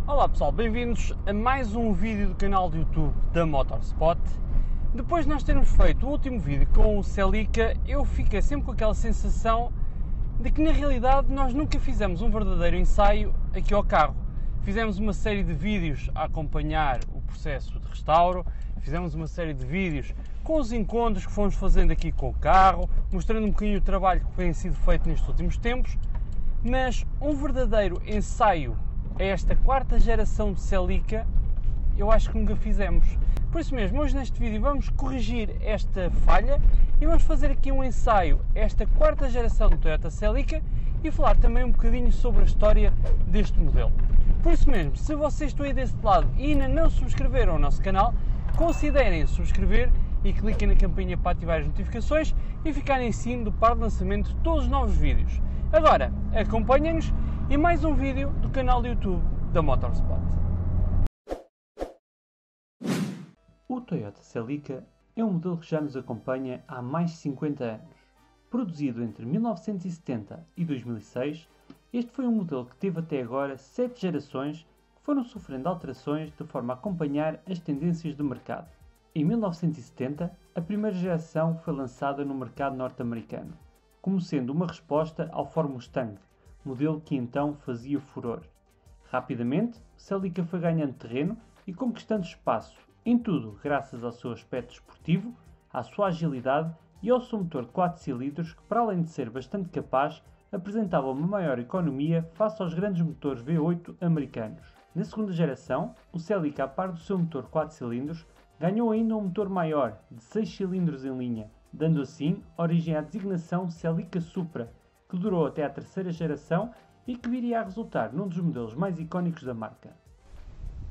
Olá pessoal, bem-vindos a mais um vídeo do canal do YouTube da Motorspot. Depois de nós termos feito o último vídeo com o Celica, eu fiquei sempre com aquela sensação de que na realidade nós nunca fizemos um verdadeiro ensaio aqui ao carro. Fizemos uma série de vídeos a acompanhar o processo de restauro, fizemos uma série de vídeos com os encontros que fomos fazendo aqui com o carro, mostrando um bocadinho o trabalho que tem sido feito nestes últimos tempos, mas um verdadeiro ensaio a esta quarta geração de Celica eu acho que nunca fizemos. Por isso mesmo, hoje neste vídeo vamos corrigir esta falha e vamos fazer aqui um ensaio a esta quarta geração do Toyota Celica e falar também um bocadinho sobre a história deste modelo. Por isso mesmo, se vocês estão aí desse lado e ainda não subscreveram o nosso canal, considerem subscrever e cliquem na campainha para ativar as notificações e ficarem assim do par de lançamento de todos os novos vídeos. Agora, acompanhem-nos em mais um vídeo do canal do YouTube da Motorspot. O Toyota Celica é um modelo que já nos acompanha há mais de 50 anos. Produzido entre 1970 e 2006, este foi um modelo que teve até agora 7 gerações que foram sofrendo alterações de forma a acompanhar as tendências do mercado. Em 1970, a primeira geração foi lançada no mercado norte-americano, como sendo uma resposta ao Ford Mustang, modelo que então fazia furor. Rapidamente, o Celica foi ganhando terreno e conquistando espaço, em tudo graças ao seu aspecto esportivo, à sua agilidade e ao seu motor de 4 cilindros que, para além de ser bastante capaz, apresentava uma maior economia face aos grandes motores V8 americanos. Na segunda geração, o Celica, a par do seu motor 4 cilindros, ganhou ainda um motor maior, de 6 cilindros em linha, dando assim origem à designação Celica Supra, que durou até à terceira geração e que viria a resultar num dos modelos mais icónicos da marca.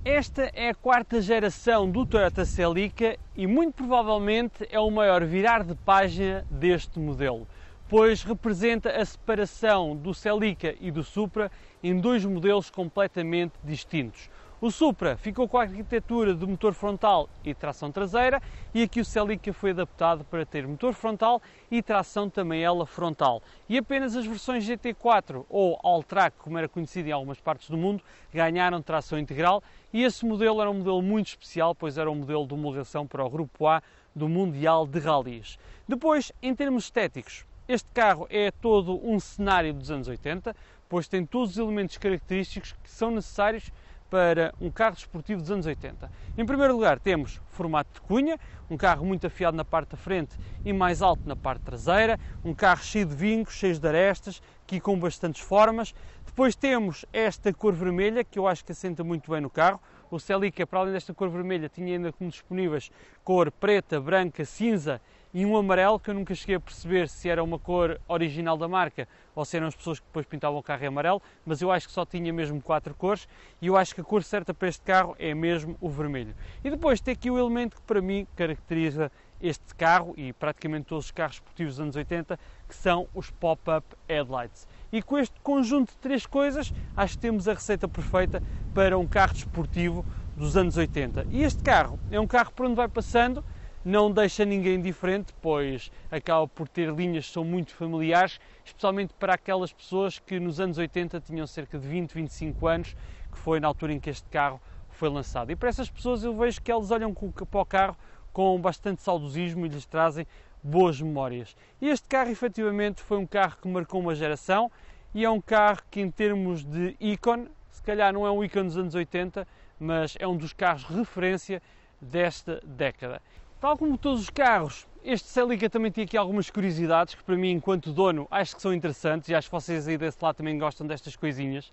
Esta é a quarta geração do Toyota Celica e muito provavelmente é o maior virar de página deste modelo, pois representa a separação do Celica e do Supra em dois modelos completamente distintos. O Supra ficou com a arquitetura do motor frontal e tração traseira e aqui o Celica foi adaptado para ter motor frontal e tração também ela frontal. E apenas as versões GT4 ou All-Track, como era conhecido em algumas partes do mundo, ganharam tração integral e esse modelo era um modelo muito especial, pois era um modelo de homologação para o Grupo A do Mundial de Rallys. Depois, em termos estéticos, este carro é todo um cenário dos anos 80, pois tem todos os elementos característicos que são necessários para um carro desportivo dos anos 80. Em primeiro lugar temos formato de cunha, um carro muito afiado na parte da frente e mais alto na parte traseira, um carro cheio de vincos, cheio de arestas, aqui com bastantes formas. Depois temos esta cor vermelha, que eu acho que assenta muito bem no carro. O Celica, para além desta cor vermelha, tinha ainda como disponíveis cor preta, branca, cinza e um amarelo, que eu nunca cheguei a perceber se era uma cor original da marca ou se eram as pessoas que depois pintavam o carro em amarelo, mas eu acho que só tinha mesmo 4 cores e eu acho que a cor certa para este carro é mesmo o vermelho. E depois tem aqui o elemento que para mim caracteriza este carro e praticamente todos os carros esportivos dos anos 80, que são os pop-up headlights. E com este conjunto de 3 coisas, acho que temos a receita perfeita para um carro desportivo dos anos 80. E este carro é um carro por onde vai passando, não deixa ninguém indiferente, pois acaba por ter linhas que são muito familiares, especialmente para aquelas pessoas que nos anos 80 tinham cerca de 20, 25 anos, que foi na altura em que este carro foi lançado. E para essas pessoas eu vejo que elas olham para o carro com bastante saudosismo e lhes trazem boas memórias. E este carro, efetivamente, foi um carro que marcou uma geração e é um carro que, em termos de ícone, se calhar não é um ícone dos anos 80, mas é um dos carros de referência desta década. Tal como todos os carros, este Celica também tem aqui algumas curiosidades que para mim, enquanto dono, acho que são interessantes e acho que vocês aí desse lado também gostam destas coisinhas.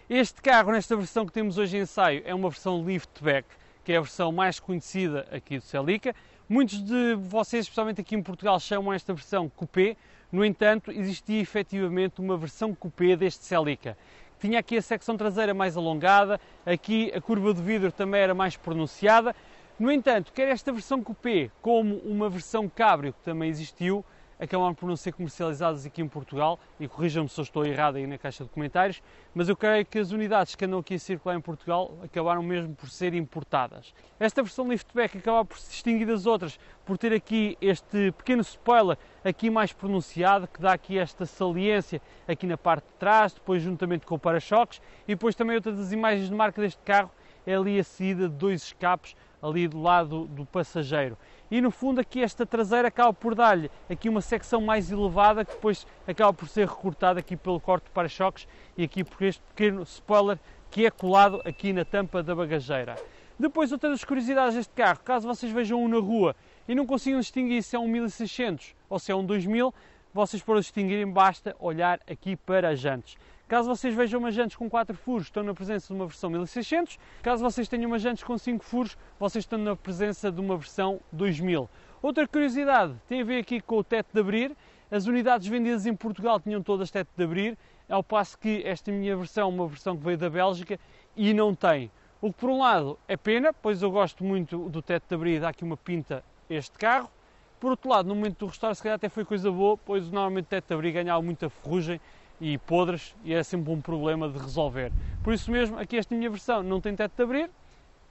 Este carro, nesta versão que temos hoje em ensaio, é uma versão liftback, que é a versão mais conhecida aqui do Celica. Muitos de vocês, especialmente aqui em Portugal, chamam esta versão coupé. No entanto, existia efetivamente uma versão coupé deste Celica. Tinha aqui a secção traseira mais alongada, aqui a curva de vidro também era mais pronunciada. No entanto, quer esta versão coupé como uma versão cabrio que também existiu, acabaram por não ser comercializadas aqui em Portugal, e corrijam-me se eu estou errado aí na caixa de comentários, mas eu creio que as unidades que andam aqui a circular em Portugal acabaram mesmo por ser importadas. Esta versão liftback acaba por se distinguir das outras por ter aqui este pequeno spoiler aqui mais pronunciado, que dá aqui esta saliência aqui na parte de trás, depois juntamente com o para-choques, e depois também outra das imagens de marca deste carro é ali a saída de 2 escapes ali do lado do passageiro. E no fundo aqui esta traseira acaba por dar-lhe aqui uma secção mais elevada, que depois acaba por ser recortada aqui pelo corte de para-choques e aqui por este pequeno spoiler que é colado aqui na tampa da bagageira. Depois, outra das curiosidades deste carro, caso vocês vejam um na rua e não consigam distinguir se é um 1600 ou se é um 2000, vocês para o distinguirem basta olhar aqui para as jantes. Caso vocês vejam umas jantes com 4 furos, estão na presença de uma versão 1600. Caso vocês tenham umas jantes com 5 furos, vocês estão na presença de uma versão 2000. Outra curiosidade tem a ver aqui com o teto de abrir. As unidades vendidas em Portugal tinham todas teto de abrir, ao passo que esta minha versão, uma versão que veio da Bélgica, e não tem. O que por um lado é pena, pois eu gosto muito do teto de abrir, dá aqui uma pinta este carro. Por outro lado, no momento do restauro, se calhar até foi coisa boa, pois normalmente o teto de abrir ganhava muita ferrugem e podres, e é sempre um problema de resolver. Por isso mesmo, aqui esta minha versão não tem teto de abrir,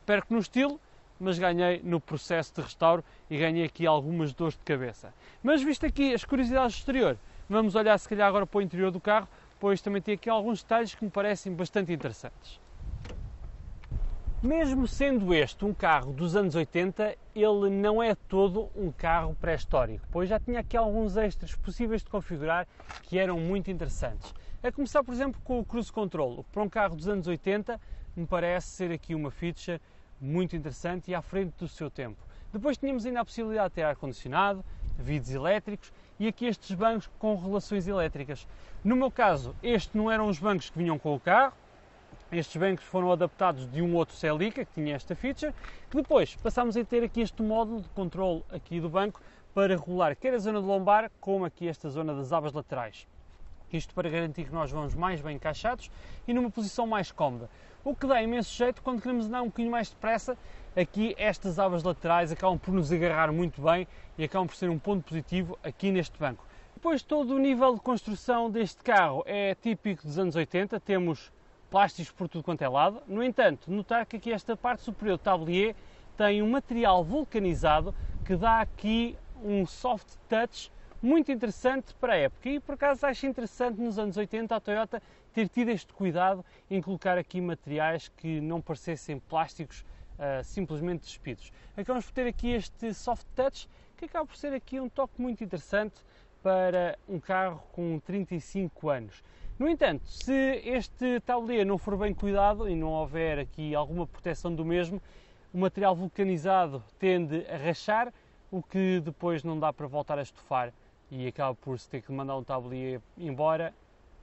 perco no estilo, mas ganhei no processo de restauro e ganhei aqui algumas dores de cabeça. Mas visto aqui as curiosidades do exterior, vamos olhar se calhar agora para o interior do carro, pois também tem aqui alguns detalhes que me parecem bastante interessantes. Mesmo sendo este um carro dos anos 80, ele não é todo um carro pré-histórico, pois já tinha aqui alguns extras possíveis de configurar que eram muito interessantes. A começar, por exemplo, com o Cruise Control, que para um carro dos anos 80 me parece ser aqui uma feature muito interessante e à frente do seu tempo. Depois tínhamos ainda a possibilidade de ter ar-condicionado, vidros elétricos e aqui estes bancos com relações elétricas. No meu caso, estes não eram os bancos que vinham com o carro. Estes bancos foram adaptados de um outro Celica que tinha esta feature, que depois passámos a ter aqui este módulo de controle aqui do banco para regular quer a zona de lombar como aqui esta zona das abas laterais. Isto para garantir que nós vamos mais bem encaixados e numa posição mais cómoda. O que dá imenso jeito quando queremos andar um bocadinho mais depressa, aqui estas abas laterais acabam por nos agarrar muito bem e acabam por ser um ponto positivo aqui neste banco. Depois todo o nível de construção deste carro é típico dos anos 80, temos plásticos por tudo quanto é lado. No entanto, notar que aqui esta parte superior do tablier tem um material vulcanizado que dá aqui um soft touch muito interessante para a época. E por acaso acho interessante nos anos 80 a Toyota ter tido este cuidado em colocar aqui materiais que não parecessem plásticos simplesmente despidos. Acabamos por ter aqui este soft touch que acaba por ser aqui um toque muito interessante para um carro com 35 anos. No entanto, se este tablier não for bem cuidado e não houver aqui alguma proteção do mesmo, o material vulcanizado tende a rachar, o que depois não dá para voltar a estofar e acaba por se ter que mandar um tablier embora,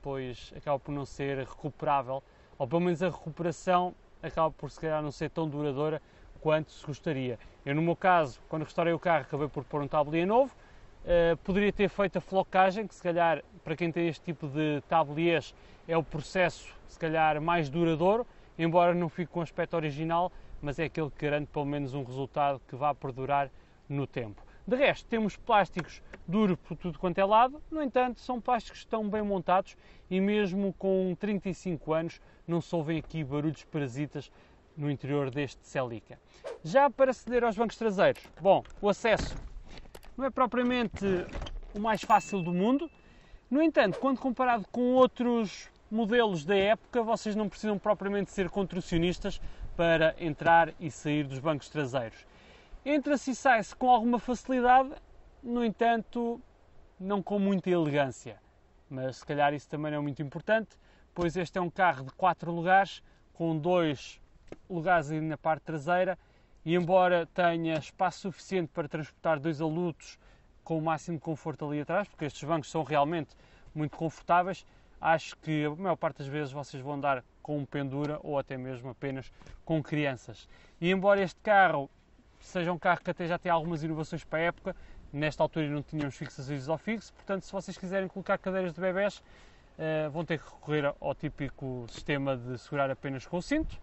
pois acaba por não ser recuperável, ou pelo menos a recuperação acaba por se calhar não ser tão duradoura quanto se gostaria. Eu no meu caso, quando restaurei o carro, acabei por pôr um tablier novo. Poderia ter feito a flocagem, que se calhar para quem tem este tipo de tabliers é o processo se calhar mais duradouro, embora não fique com o aspecto original, mas é aquele que garante pelo menos um resultado que vá perdurar no tempo. De resto, temos plásticos duros por tudo quanto é lado, no entanto são plásticos que estão bem montados e mesmo com 35 anos não se ouvem aqui barulhos parasitas no interior deste Celica. Já para aceder aos bancos traseiros, bom, o acesso não é propriamente o mais fácil do mundo. No entanto, quando comparado com outros modelos da época, vocês não precisam propriamente ser contorcionistas para entrar e sair dos bancos traseiros. Entra-se e sai-se com alguma facilidade, no entanto, não com muita elegância. Mas se calhar isso também não é muito importante, pois este é um carro de 4 lugares, com 2 lugares aí na parte traseira, e embora tenha espaço suficiente para transportar 2 adultos com o máximo de conforto ali atrás, porque estes bancos são realmente muito confortáveis, acho que a maior parte das vezes vocês vão andar com um pendura ou até mesmo apenas com crianças. E embora este carro seja um carro que até já tem algumas inovações para a época, nesta altura não tínhamos fixações isofix, portanto se vocês quiserem colocar cadeiras de bebés, vão ter que recorrer ao típico sistema de segurar apenas com o cinto,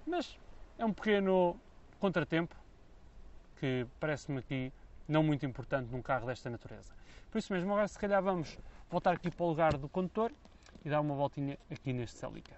mas é um pequeno contratempo que parece-me aqui não muito importante num carro desta natureza. Por isso mesmo, agora se calhar vamos voltar aqui para o lugar do condutor e dar uma voltinha aqui neste Celica.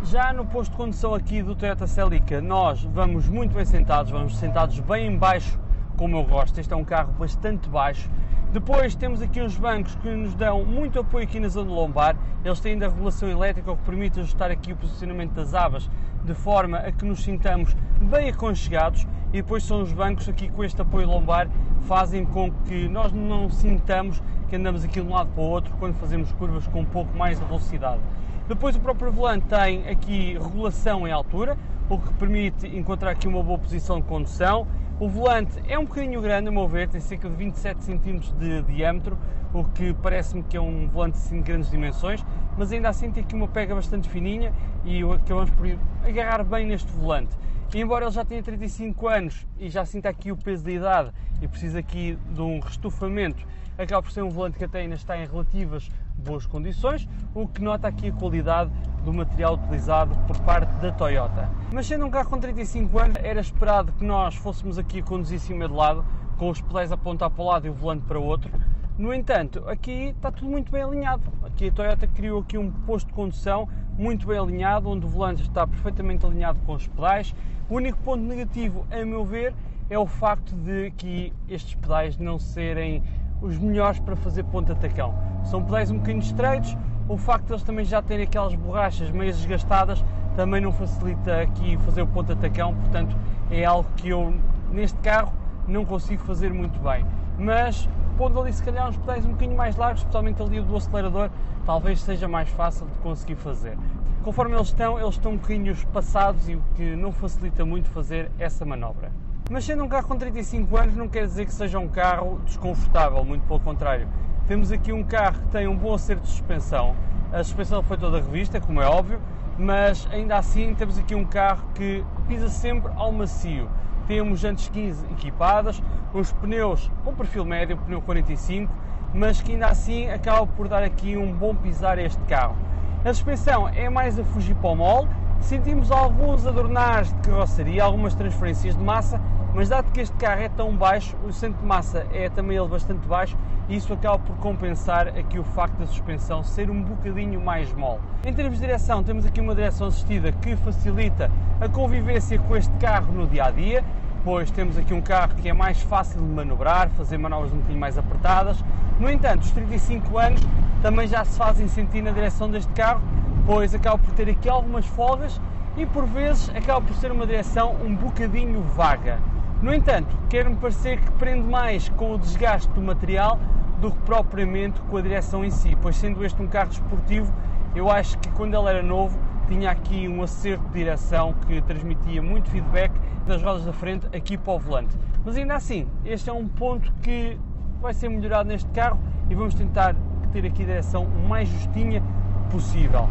Já no posto de condução aqui do Toyota Celica, nós vamos muito bem sentados, vamos sentados bem em baixo, como eu gosto. Este é um carro bastante baixo. Depois temos aqui uns bancos que nos dão muito apoio aqui na zona lombar. Eles têm ainda a regulação elétrica, o que permite ajustar aqui o posicionamento das abas de forma a que nos sintamos bem aconchegados, e depois são os bancos aqui com este apoio lombar fazem com que nós não sintamos que andamos aqui de um lado para o outro quando fazemos curvas com um pouco mais de velocidade. Depois o próprio volante tem aqui regulação em altura, o que permite encontrar aqui uma boa posição de condução. O volante é um bocadinho grande, a meu ver, tem cerca de 27 cm de diâmetro, o que parece-me que é um volante assim, de grandes dimensões, mas ainda assim tem aqui uma pega bastante fininha e acabamos por agarrar bem neste volante. E embora ele já tenha 35 anos e já sinta aqui o peso da idade e precisa aqui de um restufamento, acaba por ser um volante que até ainda está em relativas boas condições, o que nota aqui a qualidade do material utilizado por parte da Toyota. Mas sendo um carro com 35 anos, era esperado que nós fôssemos aqui a conduzir cima de lado, com os pedais a apontar para o lado e o volante para o outro. No entanto, aqui está tudo muito bem alinhado. Aqui a Toyota criou aqui um posto de condução muito bem alinhado, onde o volante está perfeitamente alinhado com os pedais. O único ponto negativo, a meu ver, é o facto de que estes pedais não serem os melhores para fazer ponta-tacão. São pedais um bocadinho estreitos, o facto de eles também já terem aquelas borrachas meio desgastadas também não facilita aqui fazer o ponta-tacão, portanto é algo que eu, neste carro, não consigo fazer muito bem. Mas, pondo ali se calhar uns pedais um bocadinho mais largos, especialmente ali o do acelerador, talvez seja mais fácil de conseguir fazer. Conforme eles estão um bocadinho passados e o que não facilita muito fazer essa manobra. Mas sendo um carro com 35 anos não quer dizer que seja um carro desconfortável, muito pelo contrário. Temos aqui um carro que tem um bom acerto de suspensão, a suspensão foi toda revista, como é óbvio, mas ainda assim temos aqui um carro que pisa sempre ao macio. Temos jantes 15 equipadas, os pneus com perfil médio, pneu 45, mas que ainda assim acaba por dar aqui um bom pisar a este carro. A suspensão é mais a fugir para o mole, sentimos alguns adornares de carroceria, algumas transferências de massa, mas dado que este carro é tão baixo, o centro de massa é também ele bastante baixo e isso acaba por compensar aqui o facto da suspensão ser um bocadinho mais mole. Em termos de direção, temos aqui uma direção assistida que facilita a convivência com este carro no dia-a-dia, pois temos aqui um carro que é mais fácil de manobrar, fazer manobras um bocadinho mais apertadas. No entanto, os 35 anos também já se fazem sentir na direção deste carro, pois acaba por ter aqui algumas folgas e por vezes acaba por ser uma direção um bocadinho vaga. No entanto, quer-me parecer que prende mais com o desgaste do material do que propriamente com a direção em si, pois sendo este um carro desportivo, eu acho que quando ele era novo tinha aqui um acerto de direção que transmitia muito feedback das rodas da frente aqui para o volante. Mas ainda assim, este é um ponto que vai ser melhorado neste carro e vamos tentar ter aqui a direção o mais justinha possível.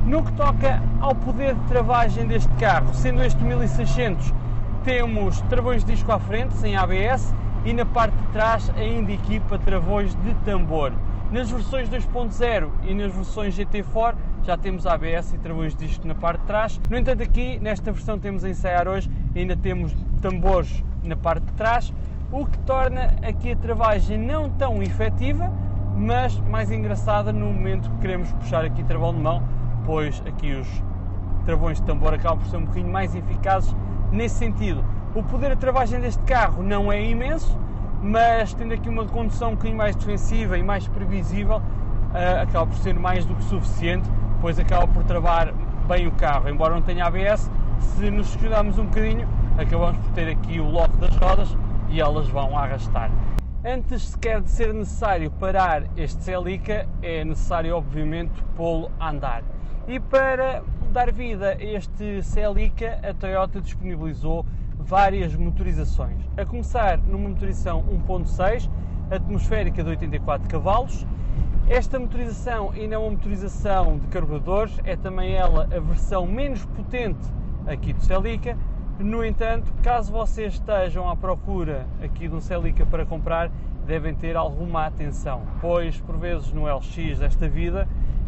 No que toca ao poder de travagem deste carro, sendo este 1600, temos travões de disco à frente, sem ABS, e na parte de trás ainda equipa travões de tambor. Nas versões 2.0 e nas versões GT4 já temos ABS e travões de disco na parte de trás. No entanto, aqui nesta versão temos a ensaiar hoje, ainda temos tambores na parte de trás, o que torna aqui a travagem não tão efetiva, mas mais engraçada no momento que queremos puxar aqui travão de mão, pois aqui os travões de tambor acabam por ser um bocadinho mais eficazes nesse sentido. O poder de travagem deste carro não é imenso, mas tendo aqui uma condução um bocadinho mais defensiva e mais previsível, acaba por ser mais do que suficiente, pois acaba por travar bem o carro. Embora não tenha ABS, se nos escudarmos um bocadinho, acabamos por ter aqui o lock das rodas e elas vão arrastar. Antes sequer de ser necessário parar este Celica, é necessário obviamente pô-lo a andar. E para dar vida a este Celica, a Toyota disponibilizou várias motorizações. A começar numa motorização 1.6, atmosférica de 84 cavalos. Esta motorização ainda é uma motorização de carburadores, é também ela a versão menos potente aqui do Celica. No entanto, caso vocês estejam à procura aqui de um Celica para comprar, devem ter alguma atenção, pois por vezes no LX desta vida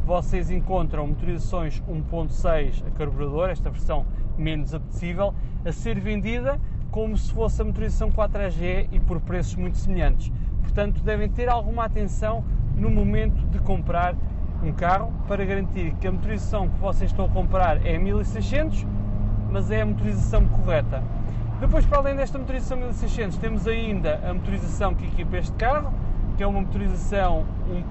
vocês encontram motorizações 1.6 a carburador, esta versão menos apetecível, a ser vendida como se fosse a motorização 4AGE e por preços muito semelhantes. Portanto, devem ter alguma atenção no momento de comprar um carro para garantir que a motorização que vocês estão a comprar é 1600, mas é a motorização correta. Depois, para além desta motorização 1600, temos ainda a motorização que equipa este carro, que é uma motorização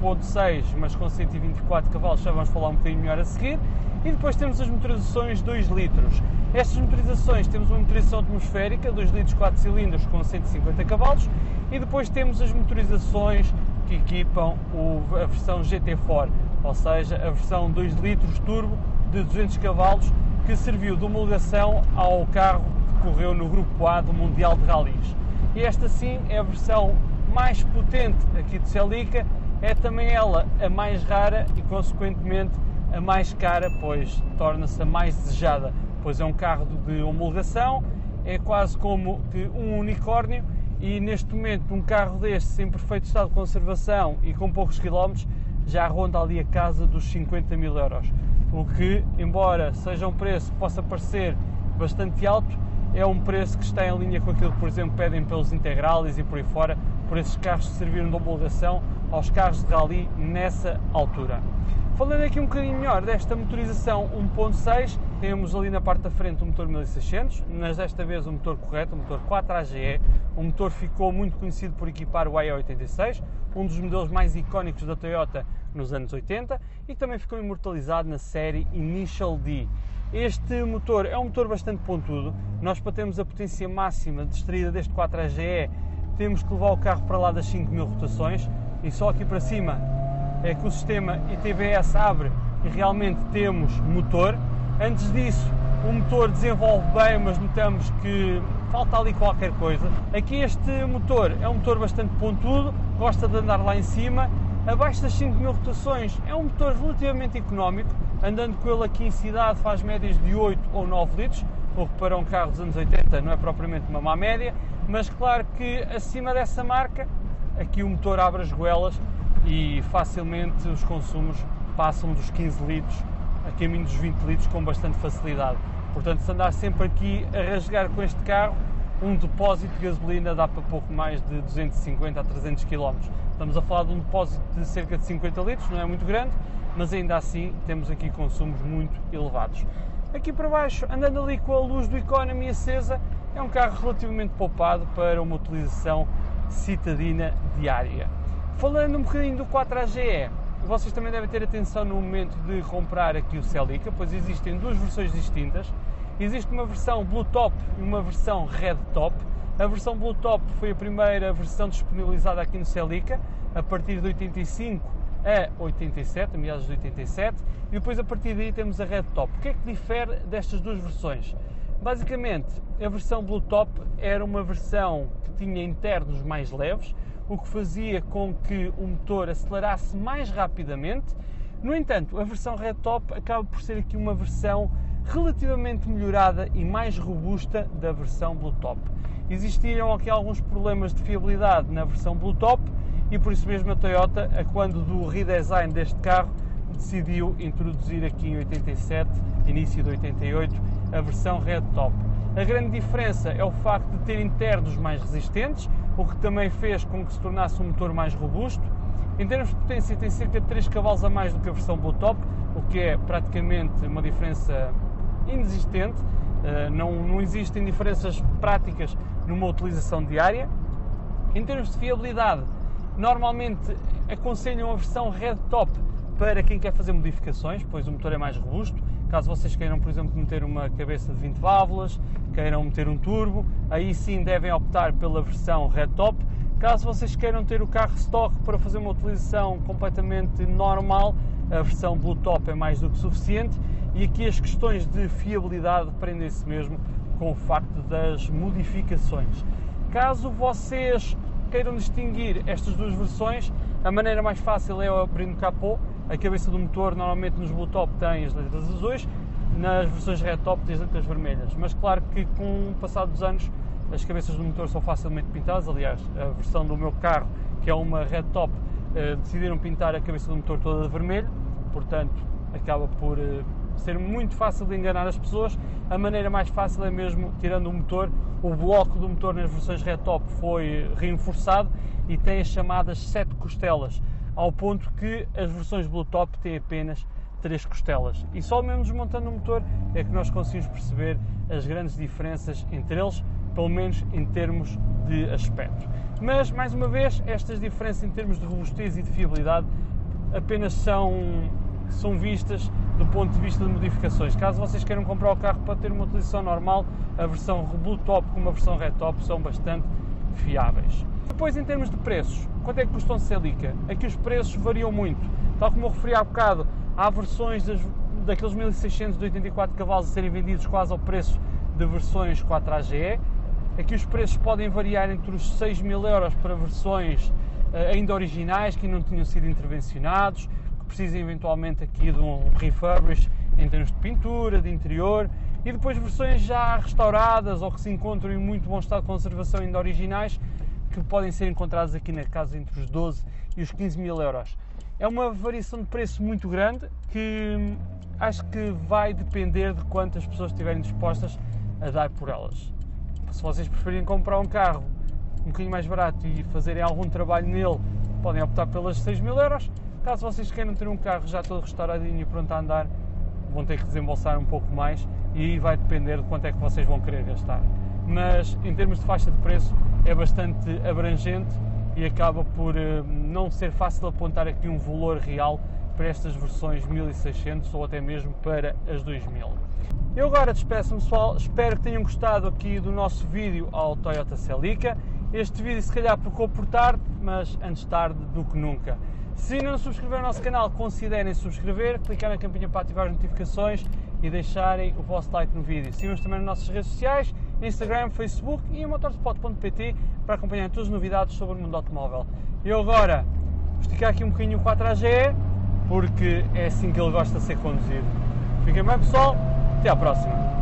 1.6, mas com 124 cavalos, já vamos falar um bocadinho melhor a seguir. E depois temos as motorizações 2 litros. Estas motorizações, temos uma motorização atmosférica, 2 litros 4 cilindros com 150 cavalos, e depois temos as motorizações que equipam a versão GT4, ou seja, a versão 2 litros turbo de 200 cavalos, que serviu de homologação ao carro que correu no Grupo A do Mundial de Rallys. E esta sim é a versão mais potente aqui de Celica, é também ela a mais rara e consequentemente a mais cara, pois torna-se a mais desejada, pois é um carro de homologação, é quase como que um unicórnio, e neste momento um carro destes em perfeito estado de conservação e com poucos quilómetros já ronda ali a casa dos 50 mil euros, o que, embora seja um preço que possa parecer bastante alto, é um preço que está em linha com aquilo que, por exemplo, pedem pelos Integrales e por aí fora, por esses carros que serviram de homologação aos carros de rally nessa altura. Falando aqui um bocadinho melhor desta motorização 1.6, temos ali na parte da frente o motor 1600, mas desta vez o motor correto, o motor 4AGE. O motor ficou muito conhecido por equipar o AE86, um dos modelos mais icónicos da Toyota nos anos 80, e também ficou imortalizado na série Initial D. Este motor é um motor bastante pontudo. Nós, para termos a potência máxima de extraída deste 4AGE, temos que levar o carro para lá das 5000 rotações, e só aqui para cima é que o sistema ITBS abre e realmente temos motor. Antes disso, o motor desenvolve bem, mas notamos que falta ali qualquer coisa. Aqui este motor é um motor bastante pontudo, gosta de andar lá em cima. Abaixo das 5000 rotações é um motor relativamente económico, andando com ele aqui em cidade faz médias de 8 ou 9 litros, o que para um carro dos anos 80 não é propriamente uma má média, mas claro que acima dessa marca, aqui o motor abre as goelas e facilmente os consumos passam dos 15 litros a caminho dos 20 litros com bastante facilidade. Portanto, se andar sempre aqui a rasgar com este carro, um depósito de gasolina dá para pouco mais de 250 a 300 km. Estamos a falar de um depósito de cerca de 50 litros, não é muito grande, mas ainda assim temos aqui consumos muito elevados. Aqui para baixo, andando ali com a luz do Economy acesa, é um carro relativamente poupado para uma utilização citadina diária. Falando um bocadinho do 4AGE, vocês também devem ter atenção no momento de comprar aqui o Celica, pois existem duas versões distintas. Existe uma versão Blue Top e uma versão Red Top. A versão Blue Top foi a primeira versão disponibilizada aqui no Celica, a partir de 85 a 87, a meados de 87, e depois a partir daí temos a Red Top. O que é que difere destas duas versões? Basicamente, a versão Blue Top era uma versão que tinha internos mais leves, o que fazia com que o motor acelerasse mais rapidamente. No entanto, a versão Red Top acaba por ser aqui uma versão relativamente melhorada e mais robusta da versão Blue Top. Existiram aqui alguns problemas de fiabilidade na versão Blue Top e por isso mesmo a Toyota, quando do redesign deste carro, decidiu introduzir aqui em 87, início de 88, a versão Red Top. A grande diferença é o facto de ter internos mais resistentes, o que também fez com que se tornasse um motor mais robusto. Em termos de potência tem cerca de 3 cavalos a mais do que a versão Blue Top, o que é praticamente uma diferença inexistente. Não existem diferenças práticas numa utilização diária. Em termos de fiabilidade, normalmente aconselham a versão Red Top para quem quer fazer modificações, pois o motor é mais robusto. Caso vocês queiram, por exemplo, meter uma cabeça de 20 válvulas, queiram meter um turbo, aí sim devem optar pela versão Red Top. Caso vocês queiram ter o carro stock para fazer uma utilização completamente normal, a versão Blue Top é mais do que suficiente, e aqui as questões de fiabilidade prendem-se mesmo com o facto das modificações. Caso vocês queiram distinguir estas duas versões, a maneira mais fácil é abrir o capô. A cabeça do motor normalmente nos Blue Top tem as letras azuis, nas versões Red Top tem as letras vermelhas, mas claro que com o passar dos anos as cabeças do motor são facilmente pintadas. Aliás, a versão do meu carro, que é uma Red Top, decidiram pintar a cabeça do motor toda de vermelho, portanto acaba por ser muito fácil de enganar as pessoas. A maneira mais fácil é mesmo tirando o motor. O bloco do motor nas versões retop foi reforçado e tem as chamadas 7 costelas, ao ponto que as versões bluetop têm apenas 3 costelas, e só mesmo desmontando o motor é que nós conseguimos perceber as grandes diferenças entre eles, pelo menos em termos de aspecto. Mas, mais uma vez, estas diferenças em termos de robustez e de fiabilidade apenas são vistas do ponto de vista de modificações. Caso vocês queiram comprar o carro para ter uma utilização normal, a versão bluetop como a versão retop são bastante fiáveis. Depois, em termos de preços, quanto é que custa um Celica? Aqui os preços variam muito. Tal como eu referi há bocado, há versões daqueles 1600 de 84 cavalos a serem vendidos quase ao preço de versões 4AGE. Aqui os preços podem variar entre os 6.000 euros para versões ainda originais, que não tinham sido intervencionados, que precisam eventualmente aqui de um refurbish em termos de pintura, de interior, e depois versões já restauradas ou que se encontram em muito bom estado de conservação ainda originais, que podem ser encontradas aqui na casa entre os 12 e os 15.000 euros. É uma variação de preço muito grande que acho que vai depender de quantas pessoas estiverem dispostas a dar por elas. Se vocês preferirem comprar um carro um bocadinho mais barato e fazerem algum trabalho nele, podem optar pelas 6.000 euros. Caso vocês queiram ter um carro já todo restauradinho e pronto a andar, vão ter que desembolsar um pouco mais e aí vai depender de quanto é que vocês vão querer gastar. Mas em termos de faixa de preço é bastante abrangente e acaba por não ser fácil apontar aqui um valor real para estas versões 1600 ou até mesmo para as 2000. Eu agora despeço-me, pessoal, espero que tenham gostado aqui do nosso vídeo ao Toyota Celica. Este vídeo se calhar ficou por tarde, mas antes tarde do que nunca. Se ainda não subscreveram o nosso canal, considerem subscrever, clicar na campainha para ativar as notificações e deixarem o vosso like no vídeo. Sigam-nos também nas nossas redes sociais, Instagram, Facebook e motorspot.pt para acompanhar todas as novidades sobre o mundo automóvel. Eu agora vou esticar aqui um bocadinho o 4AGE, porque é assim que ele gosta de ser conduzido. Fiquem bem, pessoal, até à próxima!